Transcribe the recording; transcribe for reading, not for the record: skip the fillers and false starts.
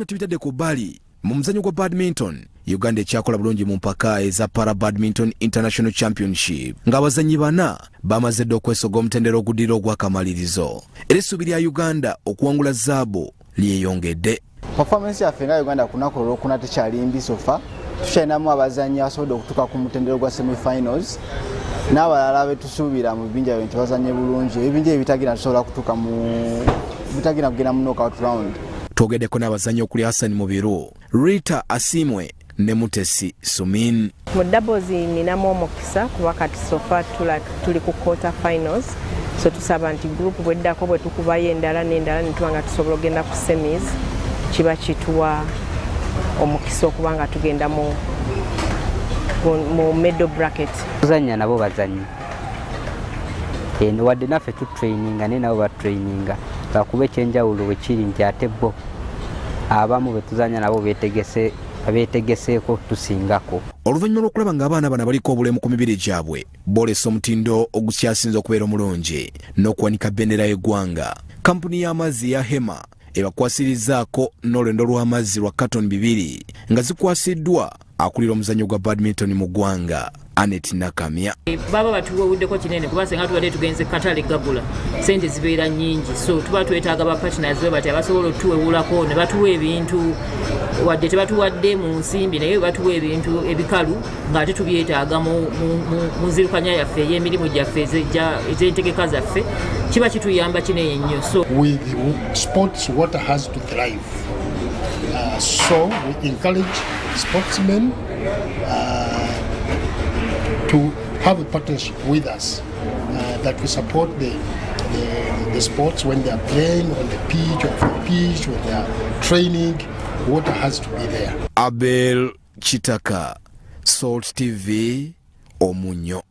nga tibitadde ku bbali mu muzannyo gwa badminton Uganda ekyakola bulungi mu mpaka eza para badminton international championship ng'abazannyi bana bamaze dda okwesoga omutendera oguddirira ogw'akamalirizo era essuubi lya Uganda okuwangula zaabu lyeyongedde. Performance yaffe nga Uganda kunaku olwokuna tekyali mbi sofa tukyalinamu abazannyi abasobodde okutuuka ku mutendera gwa semi-finals n'abalala betusuubira mu bibinja bye nti bazannye bulungi ebibinja ebitagenda tusobola kutuuka mu bitagenda kugenda mu knockout round. Twogeddeko n'abazannyi okuli Hassan Mubiru, Rita Asimwe ne Mutesi Sumin. Mu doubles ninamu omukisa kuba kati sofa tuli ku quarter finals, so tusaba nti group bweddako bwe tukubayo endala n'endala ne tuba nga tusobola ogenda ku semis kiba kituwa omukisa okuba nga tugenda mu middle bracket. Tuzannya nabo bazannyi wadde naffe tutraininga ne nabo batraininga bakuba ekyenjawulo bwe kiri nti ate bo abamu bwe tuzannya nabo beetegeseeko tusingako. Oluvannyuma lw'okulaba ng'abaana bano baliko obulemu ku mibiri gyabwe boolesa omutindo ogukyasinze okubeera omulungi n'okuwanika bendera y'eggwanga, kampuni y'amazzi ya Hema ebakwasirizaako n'olwendo lw'amazzi lwa katoni 2 nga zikwasiddwa akulira omuzannyo gwa badminton mu ggwanga Anet Nakamya. Baba batuwuddeko kinene kuba senga tubadde tugenze katale gagula sente zibeera nnyingi, so tuba twetaaga ba partners be bati abasobola otuwewulako ne batuwa ebintu wadde tebatuwadde mu nsimbi naye batuwa ebintu ebikalu ng'ate tubyetaaga mu nzirukanya yaffe ey'emirimu gyaffe ez'entegeka zaffe kiba kituyamba kinene nnyo. So with sports water has to thrive, so we encourage sportsmen to have a partnership with us, that we support the sports when they are playing on the pitch, off the pitch, when they are training. Water has to be there. Abel Chitaka, Salt TV, Omunyo.